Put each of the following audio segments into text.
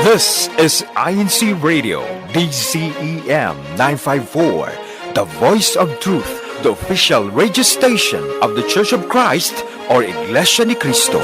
This is INCRadio DCEM 954, the voice of truth, the official radio station of the Church of Christ or Iglesia ni Cristo.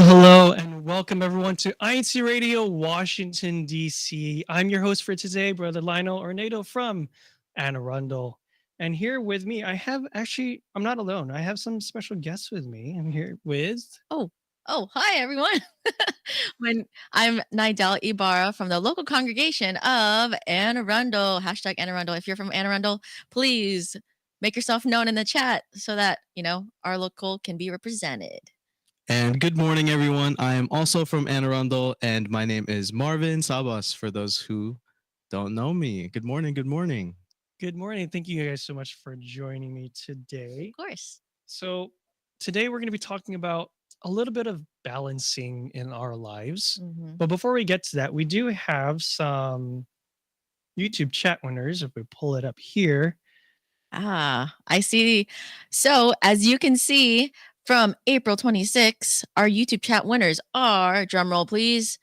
Hello, and welcome everyone to INCRadio, Washington, D.C. I'm your host for today, Brother Lionel Ornado from Anne Arundel. And here with me, I'm not alone. I have some special guests with me. I'm here with... Hi everyone. I'm Nidal Ibarra from the local congregation of Anne Arundel. # Anne Arundel. If you're from Anne Arundel, please make yourself known in the chat so that, our local can be represented. And good morning, everyone. I am also from Anne Arundel, and my name is Marvin Sabas, for those who don't know me. Good morning, good morning. Good morning. Thank you guys so much for joining me today. Of course. So today we're going to be talking about a little bit of balancing in our lives. Mm-hmm. But before we get to that, we do have some YouTube chat winners. If we pull it up here. I see. So as you can see, from April 26, our YouTube chat winners are, drumroll please,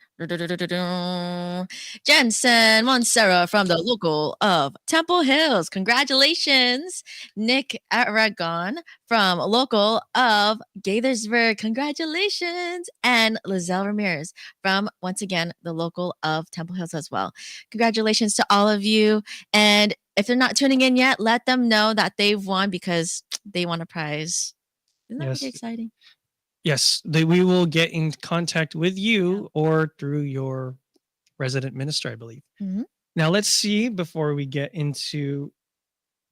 Jensen Montserrat from the local of Temple Hills. Congratulations. Nick Aragon from local of Gaithersburg. Congratulations. And Lizelle Ramirez from, once again, the local of Temple Hills as well. Congratulations to all of you. And if they're not tuning in yet, let them know that they've won because they won a prize. Isn't that pretty exciting? Yes, we will get in contact with you or through your resident minister, I believe. Mm-hmm. Now, let's see, before we get into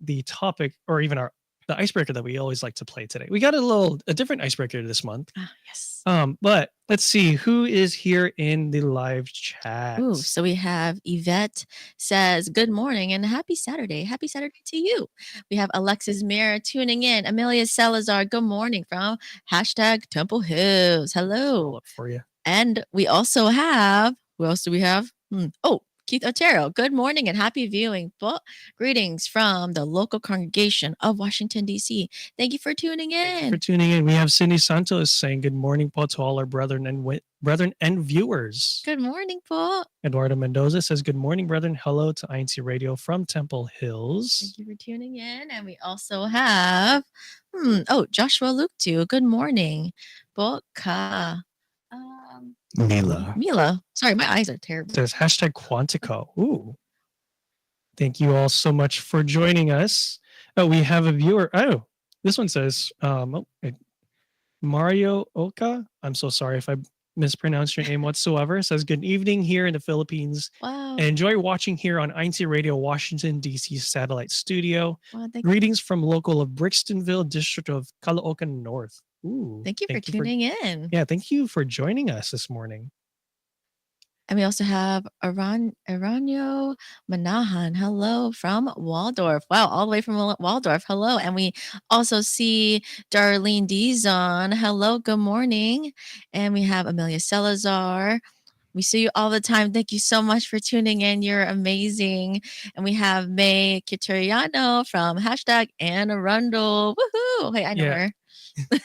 the topic or even the icebreaker that we always like to play today. We got a different icebreaker this month. Yes. But let's see who is here in the live chat. Ooh, so we have Yvette says, good morning and happy Saturday. Happy Saturday to you. We have Alexis Mir tuning in. Amelia Salazar, good morning from # Temple Hills. Hello. I'll look for you. And we also have, who else do we have? Keith Otero, good morning and happy viewing. Greetings from the local congregation of Washington, D.C. Thank you for tuning in. We have Cindy Santos saying good morning, Paul, to all our brethren and viewers. Good morning, Paul. Eduardo Mendoza says good morning, brethren. Hello to INCRadio from Temple Hills. Thank you for tuning in. And we also have, Joshua Luke too. Good morning, Boca. Mila. Sorry, my eyes are terrible. It says # Quantico. Ooh. Thank you all so much for joining us. We have a viewer. Oh, this one says Mario Oka. I'm so sorry if I mispronounced your name whatsoever. It says good evening here in the Philippines. Wow. And enjoy watching here on INCRadio Washington, D.C. satellite studio. Wow, Greetings from local of Brixtonville, district of Caloocan North. Ooh, thank you for tuning in. Yeah, thank you for joining us this morning. And we also have Aranyo Manahan. Hello from Waldorf. Wow, all the way from Waldorf. Hello. And we also see Darlene Dizon. Hello, good morning. And we have Amelia Salazar. We see you all the time. Thank you so much for tuning in. You're amazing. And we have May Kitariano from # Anne Arundel. Woohoo! Hey, I know her.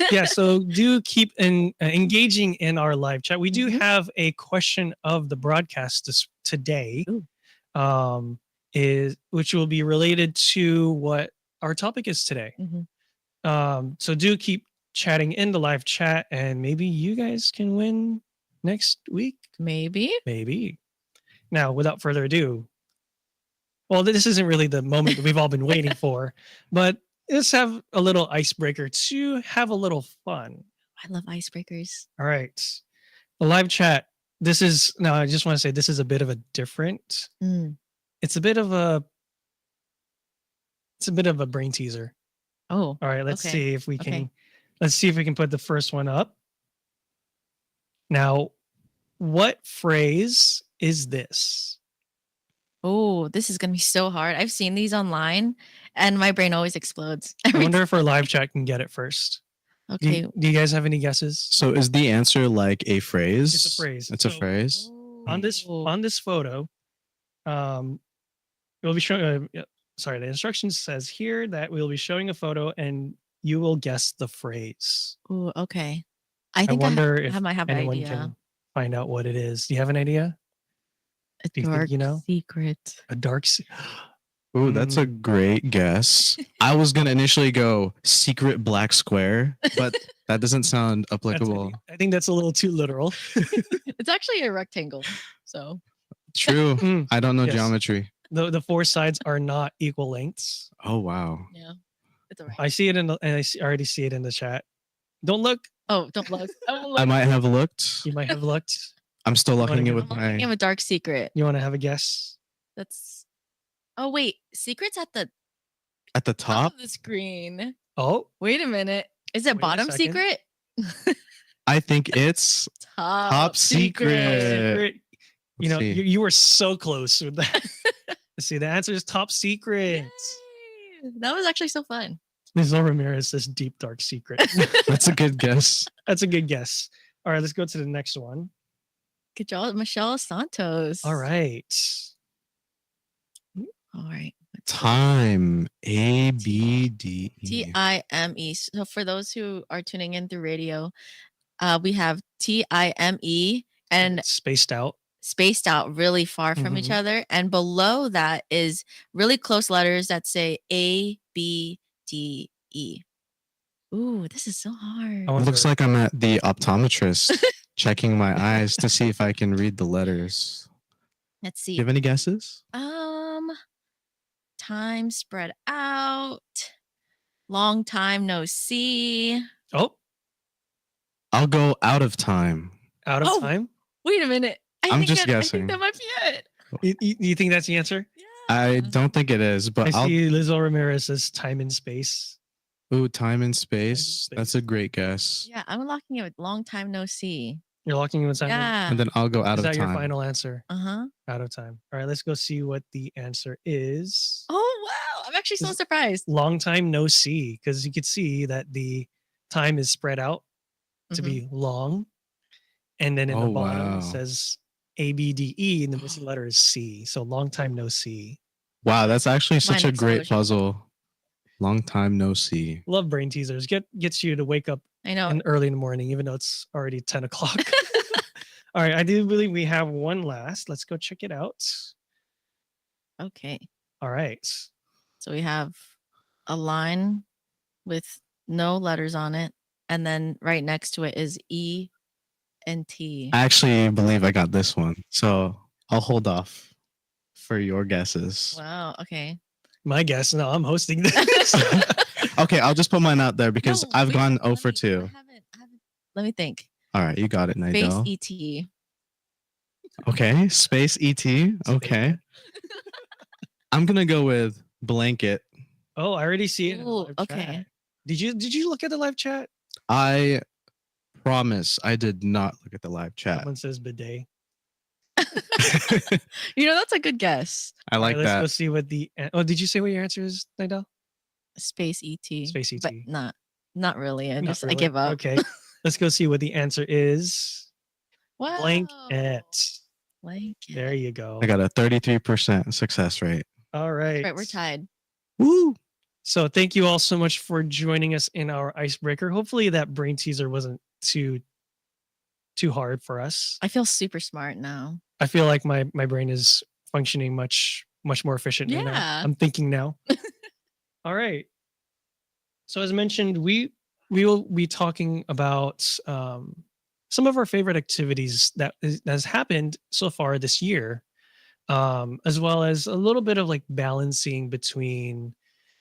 Yeah, so do keep engaging in our live chat. We do have a question of the broadcast today, which will be related to what our topic is today. So do keep chatting in the live chat, and maybe you guys can win next week. Maybe. Now, without further ado, well, this isn't really the moment that we've all been waiting for, but let's have a little icebreaker to have a little fun. I love icebreakers. All right. The live chat. I just want to say this is a bit of a different. It's a bit of a brain teaser. Oh. All right. Let's see if we can Let's see if we can put the first one up. Now, what phrase is this? Oh, this is gonna be so hard. I've seen these online, and my brain always explodes. I every wonder time. if our live chat can get it first. Okay. Do you guys have any guesses? So is the answer like a phrase? It's a phrase. It's a So, phrase. On this photo, we'll be showing. Sorry, the instructions says here that we'll be showing a photo, and you will guess the phrase. Ooh, okay. I I think wonder if might have an anyone idea. can find out what it is. Do you have an idea? A Do you dark think you know? secret. A dark. Ooh, that's a great guess. I was gonna initially go secret black square, but that doesn't sound applicable. I think that's a little too literal. It's actually a rectangle. So True. I don't know Yes. geometry. The four sides are not equal lengths. Oh wow. yeah, it's alright. I see it I already see it in the chat. Don't look. Oh, don't look. I might have looked. You might have looked. I'm still You wanna locking it give with I'm looking my. at a dark secret. You want to have a guess? That's. Oh wait, secrets at the At the top top, of the screen. Oh, Wait a minute. Is it Wait a bottom second. secret? I think it's Top secret. secret. You Let's know, see. you were so close with that. Let's see, the answer is top secret. Yay. That was actually so fun. Ms. Ramirez says deep dark secret. That's a good guess. That's a good guess. All right, let's go to the next one. Good job, Michelle Santos. All right. All right. Time. A B D E. TIME. So for those who are tuning in through radio, we have TIME and It's spaced out. spaced out really far from each Mhm. other. And below that is really close letters that say ABDE. Ooh, this is so hard. I It looks wonder- like I'm at the optometrist checking my eyes to see if I can read the letters. Let's Do see. you have any guesses? Time spread out. Long time no see. Oh, I'll go out of time. out of Oh. time. Wait a minute. I'm just I guessing. think that might be it. You think that's the answer? I don't think it is, I but I'll. see Lizzo Ramirez says time and space. Ooh, time and space. space. That's a great guess. Yeah, I'm locking it with long time no see. You're locking in with time. Yeah. And then I'll go out Is of that your time. final answer? Uh-huh. Out of time. All right, let's go see what the answer is. Oh wow. I'm actually so Is- surprised. Long time no see, because you could see that the time is spread out to Mhm. be long. And then in the Oh, bottom wow. it says ABDE and the missing letter is C. So long time no see. Wow, that's actually such Mind a great explosion. puzzle. Long time no see. Love brain teasers. Gets you to wake up I know. early in the morning, even though it's already 10 o'clock. All right, I do believe we have one last. Let's go check it out. Okay. All right. So we have a line with no letters on it. And then right next to it is E and T. I actually believe I got this one. So I'll hold off for your guesses. Wow. Okay. My guess. No, I'm hosting this. Okay, I'll just put mine out there because No, I've wait, gone let 0 for me- 2. I haven't. Let me think. All right, you got it, Space Nidal. ET. Okay, space ET. Okay. I'm going to go with blanket. Oh, I already see it. in the Ooh, live okay. chat. Did you look at the live chat? I promise I did not look at the live chat. Someone says bidet. You know, that's a good guess. I All like right, let's go that. see what the. Oh, did you say what your answer is, Nidal? Space ET. Space But ET. not really. I Not just I really. give up. Okay. Let's go see what the answer is. Wow. Blanket. Blanket. There you go. I got a 33% success rate. All right. Right, we're tied. Woo! So thank you all so much for joining us in our icebreaker. Hopefully that brain teaser wasn't too hard for us. I feel super smart now. I feel like my brain is functioning much more efficiently now. Yeah. I'm thinking now. All right. So as mentioned, we will be talking about some of our favorite activities that has happened so far this year, as well as a little bit of like balancing between,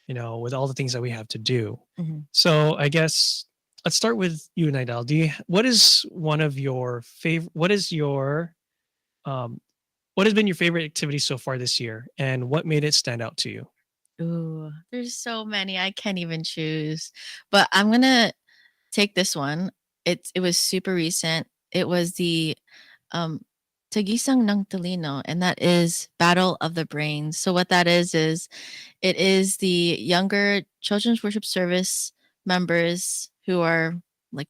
with all the things that we have to do. Mhm. So I guess let's start with you, Nidal. What is one of your favorite? What has been your favorite activity so far this year, and what made it stand out to you? Ooh, there's so many. I can't even choose. But I'm gonna take this one. It was super recent. It was the um Tagisang ng Talino, and that is Battle of the Brains. So what that is it is the younger children's worship service members who are like,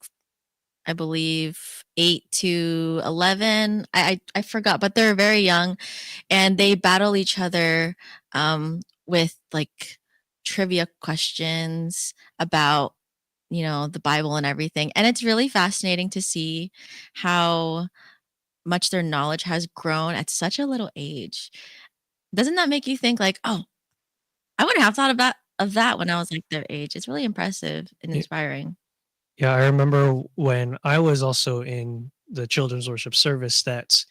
I believe 8 to 11. I forgot, but they're very young, and they battle each other with like trivia questions about the Bible and everything. And it's really fascinating to see how much their knowledge has grown at such a little age. Doesn't that make you think like, oh, I wouldn't have thought of that when I was like their age? It's really impressive and Y- inspiring. Yeah, I remember when I was also in the children's worship service that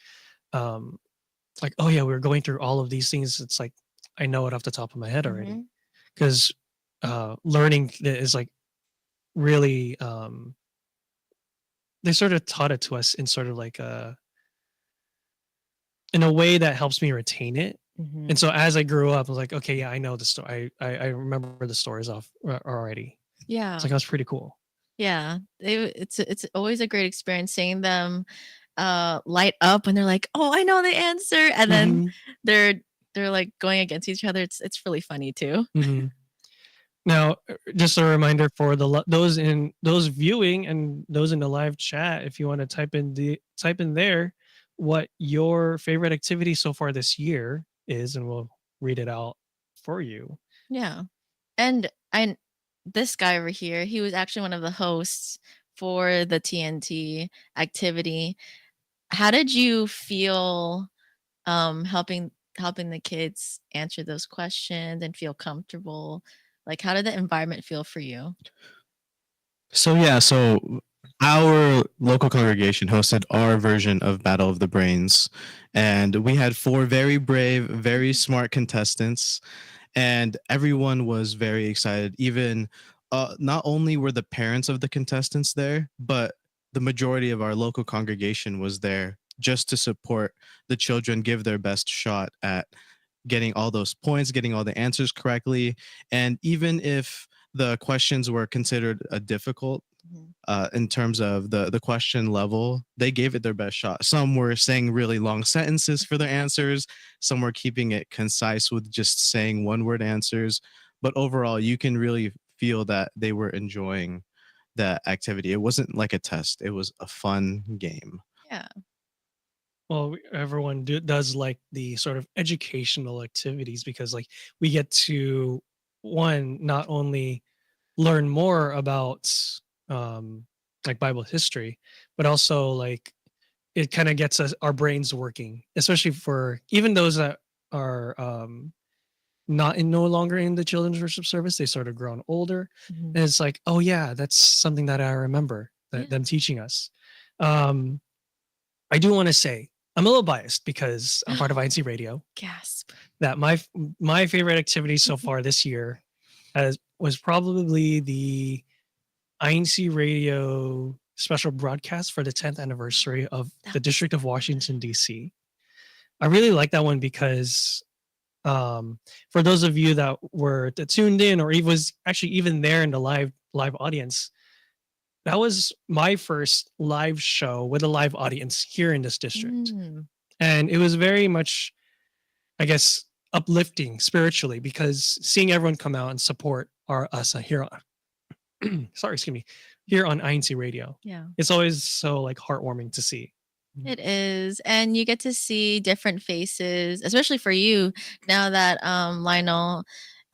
um like, oh yeah, we were going through all of these things. It's like I know it off the top of my head already. Hmm. Because learning is like really they sort of taught it to us in sort of like in a way that helps me retain it. Hmm. And so as I grew up, I was like, okay, yeah, I know the story. I remember the stories off already. It's Yeah. like, that's pretty cool. Yeah. It's always a great experience seeing them light up when they're like, "Oh, I know the answer." And then Hmm. they're they're like going against each other. It's really funny too. Hmm. Now, just a reminder for those viewing and those in the live chat, if you want to type in there what your favorite activity so far this year is, and we'll read it out for you. Yeah. And I this guy over here, he was actually one of the hosts for the TNT activity. How did you feel helping the kids answer those questions and feel comfortable? Like how did the environment feel for you? So our local congregation hosted our version of Battle of the Brains, and we had four very brave, very smart contestants, and everyone was very excited. Even not only were the parents of the contestants there, but the majority of our local congregation was there just to support the children give their best shot at getting all those points, getting all the answers correctly. And even if the questions were considered difficult Mhm. in terms of the question level, they gave it their best shot. Some were saying really long sentences for their answers. Some were keeping it concise with just saying one word answers. But overall, you can really feel that they were enjoying that activity. It wasn't like a test, it was a fun game. Yeah. Well, everyone does like the sort of educational activities because like we get to one not only learn more about um like Bible history, but also like it kind of gets us our brains working, especially for even those that are not in no longer in the children's worship service. They sort of grown older, Mhm. and it's like, oh yeah, that's something that I remember that Yeah. them teaching us. um I do want to say I'm a little biased because I'm part of INC Radio. Gasp. That my favorite activity so far this year has was probably the INC Radio special broadcast for the 10th anniversary of That the was District of Washington good. D.C. I really like that one because for those of you that tuned in or even was actually even there in the live audience, that was my first live show with a live audience here in this district. Mm. And it was very much, I guess, uplifting spiritually because seeing everyone come out and support us here on sorry, excuse me, here on INC Radio. Yeah. It's always so like heartwarming to see. It is. And you get to see different faces, especially for you now that Lionel,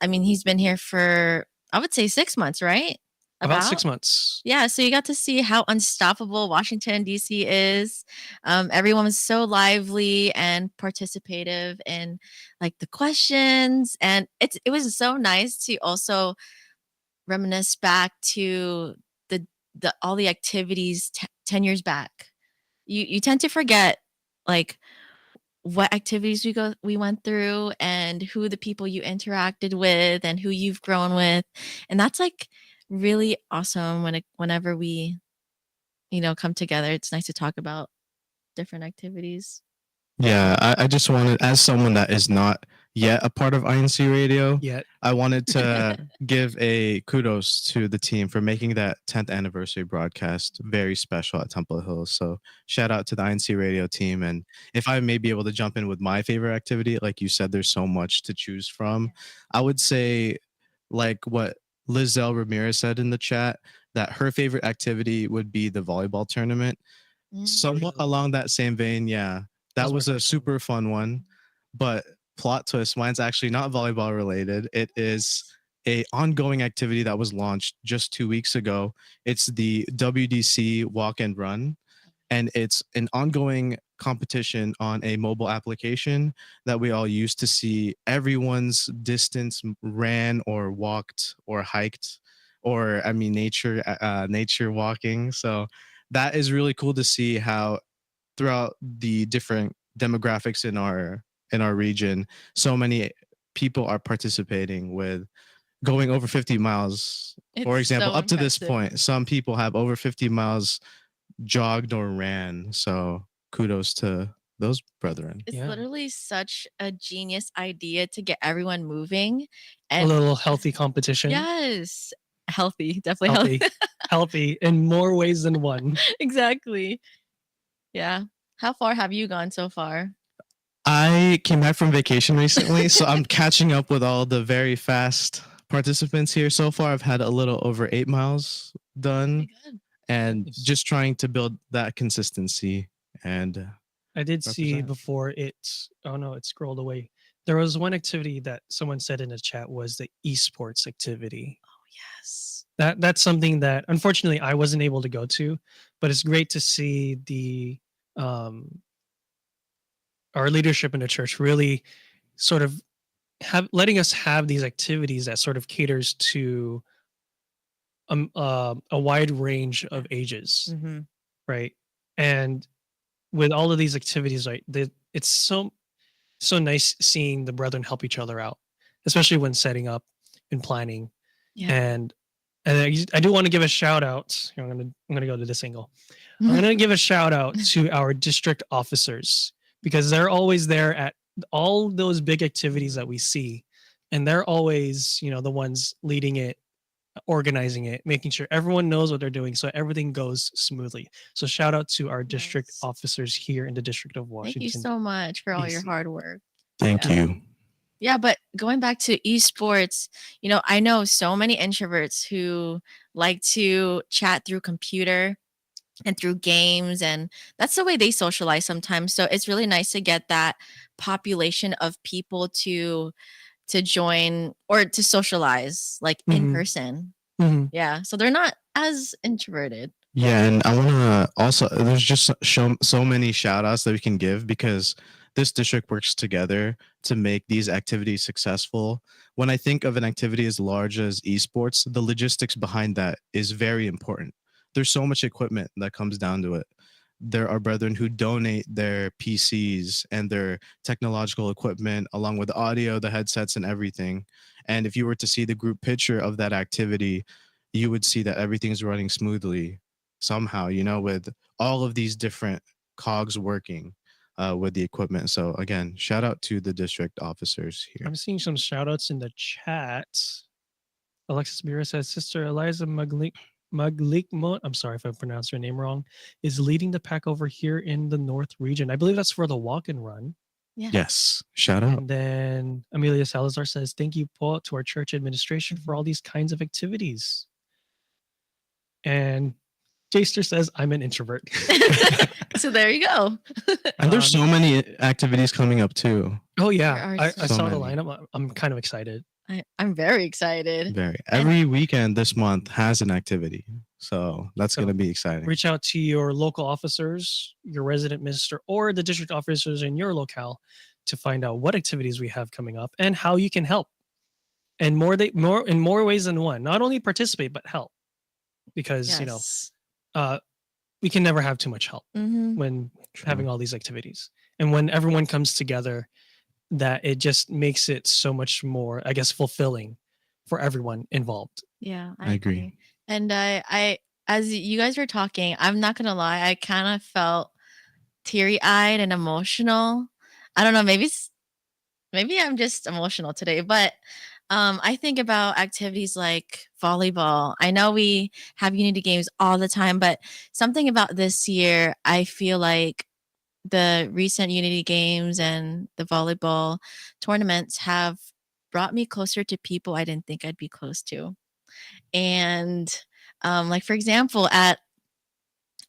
I mean, he's been here for I would say 6 months, right? About 6 About? months. Yeah, so you got to see how unstoppable Washington D.C. is. Everyone was so lively and participative in like the questions, and it was so nice to also reminisce back to the all the activities 10 years back. You tend to forget like what activities we went through and who the people you interacted with and who you've grown with, and that's like really awesome whenever we come together. It's nice to talk about different activities. Yeah, I just wanted, as someone that is not yet a part of INC Radio, Yet. I wanted to give a kudos to the team for making that 10th anniversary broadcast very special at Temple Hills. So shout out to the INC Radio team. And if I may be able to jump in with my favorite activity, like you said, there's so much to choose from. I would say, like what Lizelle Ramirez said in the chat, that her favorite activity would be the volleyball tournament. Somewhat along that same vein, yeah, that was a super fun one. But plot twist, mine's actually not volleyball related. It is a ongoing activity that was launched just 2 weeks ago. It's the WDC Walk and Run, and it's an ongoing competition on a mobile application that we all use to see everyone's distance ran or walked or hiked, or I mean nature walking. So that is really cool to see how throughout the different demographics in our region, so many people are participating with going over 50 miles. For It's example, so up to this impressive. point, some people have over 50 miles jogged or ran. So kudos to those brethren. It's Yeah. literally such a genius idea to get everyone moving A and little healthy competition. yes, healthy, definitely Healthy. Healthy in more ways than one. exactly. Yeah. How far have you gone so far? I came back from vacation recently, so I'm catching up with all the very fast participants here. So far, I've had a little over 8 miles done, Pretty good. and Nice. just trying to build that consistency. And I did see represent. before it, oh no, it scrolled away. There was one activity that someone said in the chat was the esports activity. Oh yes. That's something that unfortunately I wasn't able to go to, but it's great to see the our leadership in the church really sort of letting us have these activities that sort of caters to a wide range of ages, Mm-hmm. right? And with all of these activities, right, it's so nice seeing the brethren help each other out, especially when setting up and planning. Yeah. And I do want to give a shout out. I'm gonna go to this angle. I'm gonna give a shout out to our district officers because they're always there at all those big activities that we see, and they're always the ones leading it, organizing it, making sure everyone knows what they're doing so everything goes smoothly. So shout out to our district Yes. officers here in the District of Thank Washington. you so much for all your DC. hard work. Thank you. Yeah, but going back to esports, I know so many introverts who like to chat through computer and through games, and that's the way they socialize sometimes. So it's really nice to get that population of people to join or to socialize like in Mhm. person. Mhm. Yeah, so they're not as introverted. Yeah, and I want to also, there's just so many shout outs that we can give because this district works together to make these activities successful. When I think of an activity as large as esports, the logistics behind that is very important. There's so much equipment that comes down to it. There are brethren who donate their PCs and their technological equipment, along with the audio, the headsets, and everything. And if you were to see the group picture of that activity, you would see that everything's running smoothly somehow, with all of these different cogs working with the equipment. So again, shout out to the district officers here. I'm seeing some shout outs in the chat. Alexis Mira says, Sister Eliza Maglikmont, I'm sorry if I pronounced her name wrong, is leading the pack over here in the North region. I believe that's for the walk and run. Yes, shout out. And then Amelia Salazar says, thank you, Paul, to our church administration for all these kinds of activities. And Jaster says, I'm an introvert. So there you go. And there's so many activities coming up too. Oh, yeah. There I are saw the many. lineup. I'm kind of excited. I'm very excited. Every weekend this month has an activity. So that's going to be exciting. Reach out to your local officers, your resident minister, or the district officers in your locale to find out what activities we have coming up and how you can help. And in more ways than one. Not only participate, but help. Because, Yes. we can never have too much help Mhm. when having all these activities. And when everyone comes together, that it just makes it so much more, I guess, fulfilling for everyone involved. Yeah, I agree. And I as you guys were talking, I'm not gonna lie, I kind of felt teary-eyed and emotional. I don't know, maybe I'm just emotional today, but I think about activities like volleyball. I know we have unity games all the time, but something about this year, I feel like the recent unity games and the volleyball tournaments have brought me closer to people I didn't think I'd be close to. And like for example, at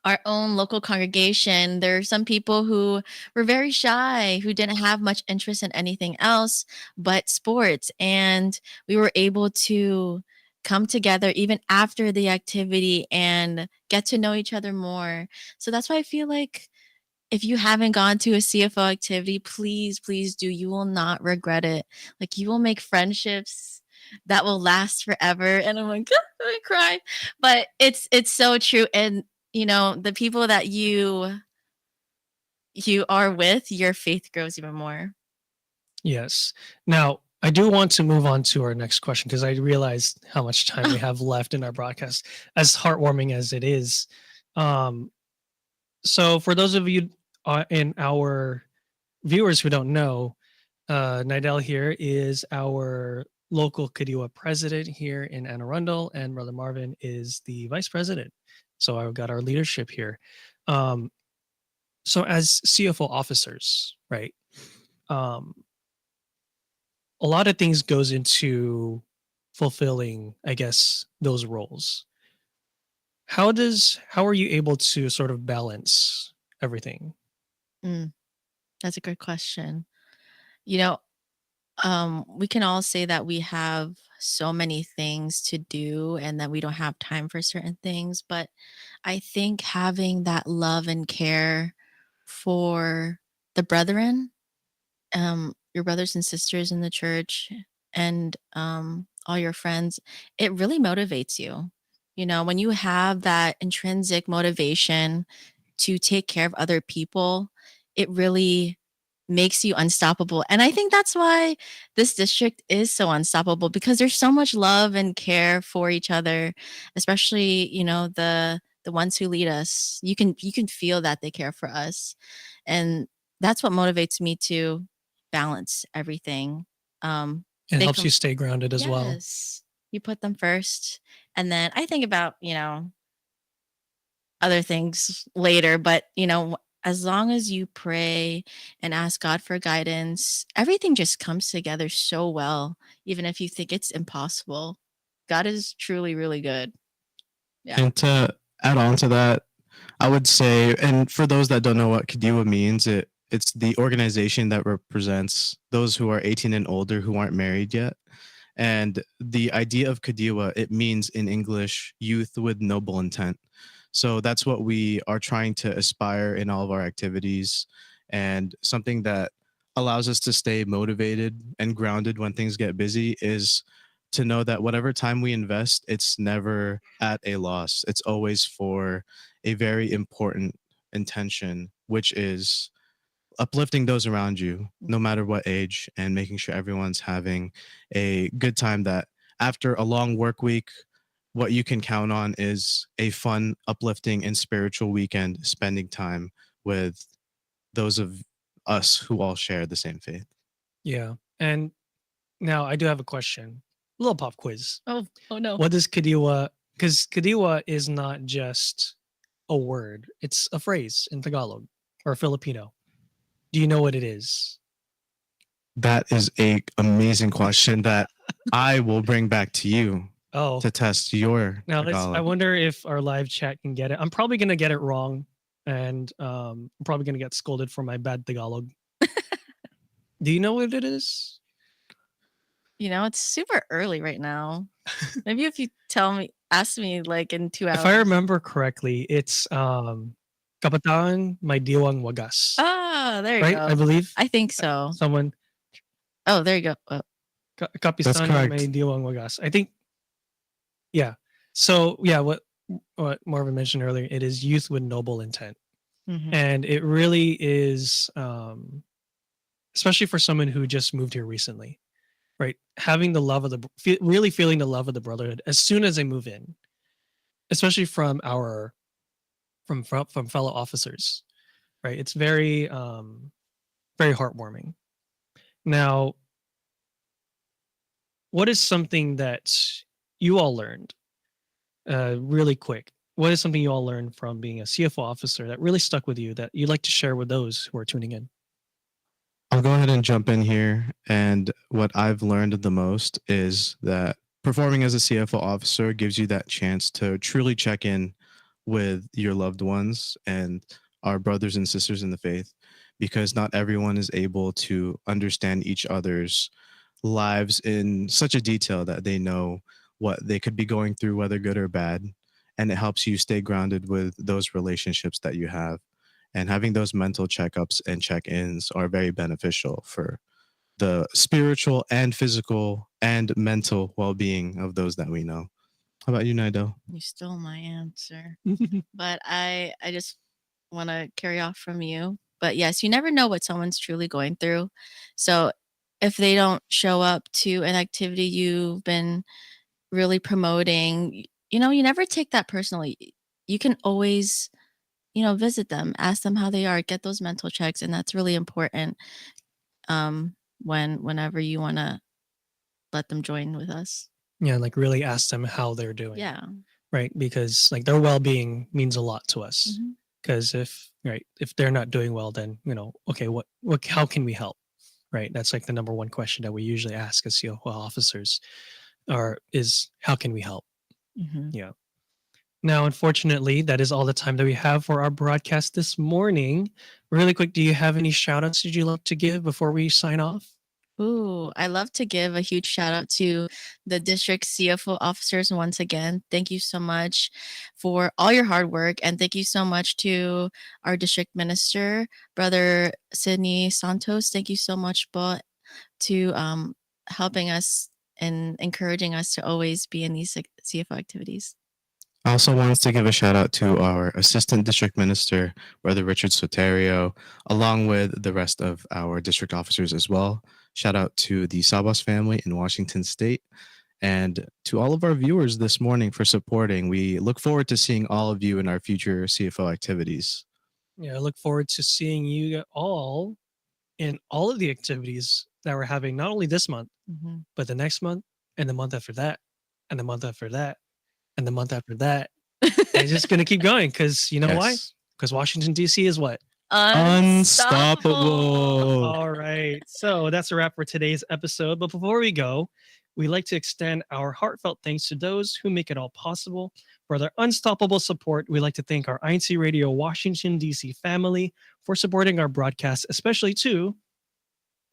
our own local congregation, there are some people who were very shy, who didn't have much interest in anything else but sports. And we were able to come together even after the activity and get to know each other more. So that's why I feel like if you haven't gone to a CFO activity, please, please do. You will not regret it. Like you will make friendships that will last forever. And I'm like, I cry. But it's so true. And the people that you are with, your faith grows even more. Yes. Now, I do want to move on to our next question because I realized how much time we have left in our broadcast, as heartwarming as it is. Um, so, for those of you in our viewers who don't know, Nidel here is our local Kadiwa president here in Anne Arundel, and Brother Marvin is the vice president. So, I've got our leadership here. Um, so, as CFO officers, right? Um, a lot of things goes into fulfilling, I guess, those roles. How are you able to sort of balance everything? Mm, that's a good question. You know, we can all say that we have so many things to do and that we don't have time for certain things, but I think having that love and care for the brethren, your brothers and sisters in the church, and all your friends, it really motivates you. When you have that intrinsic motivation to take care of other people, it really makes you unstoppable. And I think that's why this district is so unstoppable because there's so much love and care for each other, especially, the ones who lead us. You can feel that they care for us. And that's what motivates me to balance everything. It They helps you come stay grounded as well. Yes. You put them first. And then I think about, other things later, but as long as you pray and ask God for guidance, everything just comes together so well, even if you think it's impossible. God is truly really good. Yeah. And to add on to that, I would say, and for those that don't know what Kadiwa means, it's the organization that represents those who are 18 and older who aren't married yet. And the idea of Kadiwa, it means in English, youth with noble intent. So that's what we are trying to aspire in all of our activities, and something that allows us to stay motivated and grounded when things get busy is to know that whatever time we invest, it's never at a loss. It's always for a very important intention, which is uplifting those around you, no matter what age, and making sure everyone's having a good time. That after a long work week, what you can count on is a fun, uplifting, and spiritual weekend spending time with those of us who all share the same faith. Yeah. And now I do have a question. A little pop quiz. Oh no. What does Kadiwa? Because Kadiwa is not just a word; it's a phrase in Tagalog or Filipino. Do you know what it is? That is a amazing question that I will bring back to you Oh, to test your now I Tagalog. wonder if our live chat can get it. I'm probably gonna get it wrong, and I'm probably gonna get scolded for my bad Tagalog. Do you know what it is? It's super early right now. Maybe if you ask me like in 2 hours. If I remember correctly, it's Kabataan May Diwang Wagas. Ah, there you Right? go. I believe I think so. someone Oh, there you go. Oh. Kapisan correct. May Diwang Wagas. I think yeah. So yeah, what Marvin mentioned earlier, it is youth with noble intent. Mhm. And it really is especially for someone who just moved here recently, right? Having the love of really feeling the love of the brotherhood as soon as they move in, especially from our from fellow officers, right? It's very very heartwarming. Now, what is something that you all learned really quick? What is something you all learned from being a CFO officer that really stuck with you that you'd like to share with those who are tuning in? I'll go ahead and jump in here. And what I've learned the most is that performing as a CFO officer gives you that chance to truly check in with your loved ones and our brothers and sisters in the faith, because not everyone is able to understand each other's lives in such a detail that they know what they could be going through, whether good or bad. And it helps you stay grounded with those relationships that you have. And having those mental checkups and check ins are very beneficial for the spiritual and physical and mental well being of those that we know. How about you, Nido? You stole my answer. But I just want to carry off from you. But yes, you never know what someone's truly going through. So if they don't show up to an activity you've been really promoting, you never take that personally. You can always, visit them, ask them how they are, get those mental checks, and that's really important whenever you want to let them join with us. Yeah, like really ask them how they're doing. Yeah. Right, because like their well-being means a lot to us. Mhm. Because if they're not doing well, then okay, what how can we help? Right, that's like the number one question that we usually ask as CFO officers, or is how can we help? Mhm. Yeah. Now, unfortunately, that is all the time that we have for our broadcast this morning. Really quick, do you have any shout outs that you'd like to give before we sign off? Ooh, I love to give a huge shout out to the district CFO officers once again. Thank you so much for all your hard work. And thank you so much to our district minister, Brother Sidney Santos. Thank you so much, Bo, to helping us and encouraging us to always be in these CFO activities. I also wanted to give a shout out to our Assistant District Minister, Brother Richard Soterio, along with the rest of our district officers as well. Shout out to the Sabas family in Washington State and to all of our viewers this morning for supporting. We look forward to seeing all of you in our future CFO activities. Yeah, I look forward to seeing you all in all of the activities that we're having, not only this month, Mhm. but the next month, and the month after that, and the month after that, and the month after that. And it's just going to keep going because you know why? Yes. Because Washington, D.C. is what? Unstoppable. All right. So that's a wrap for today's episode. But before we go, we'd like to extend our heartfelt thanks to those who make it all possible. For their unstoppable support, we'd like to thank our INCRadio Washington, D.C. family for supporting our broadcast, especially to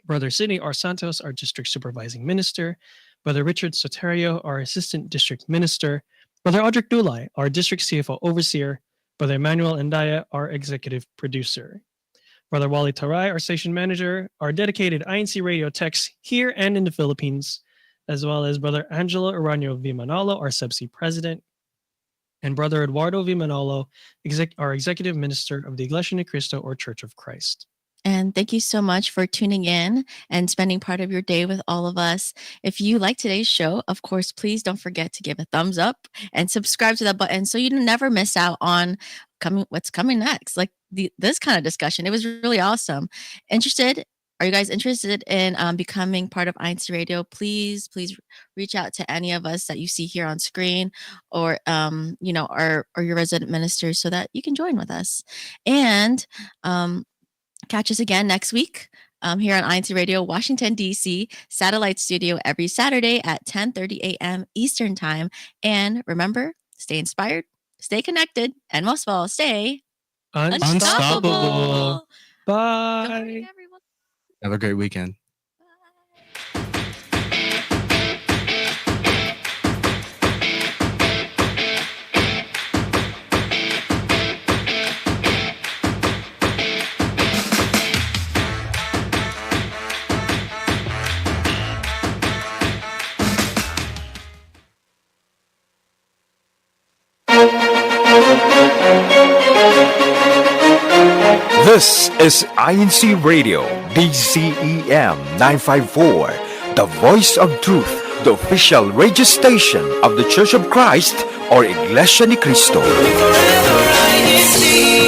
Brother Sidney R. Santos, our district supervising minister, Brother Richard Soterio, our assistant district minister, Brother Audric Dulay, our district CFO overseer, Brother Emmanuel Endaya, our executive producer, Brother Wally Tarai, our station manager, our dedicated INC radio techs here and in the Philippines, as well as Brother Angelo Aranyo V. Manalo, our subsea president, and Brother Eduardo V. Manalo, our executive minister of the Iglesianicristo or Church of Christ. And thank you so much for tuning in and spending part of your day with all of us. If you like today's show, of course, please don't forget to give a thumbs up and subscribe to that button so you never miss out on what's coming next. Like this kind of discussion. It was really awesome. Are you guys interested in becoming part of INCRadio? Please reach out to any of us that you see here on screen, or or your resident ministers, so that you can join with us. And catch us again next week here on INCRadio, Washington, D.C., satellite studio every Saturday at 10:30 a.m. Eastern Time. And remember, stay inspired, stay connected, and most of all, stay Unstoppable. Bye. Good morning, everyone. Have a great weekend. This is INC Radio, DCEM 954, the voice of truth, the official radio station of the Church of Christ or Iglesia ni Cristo. Forever I see.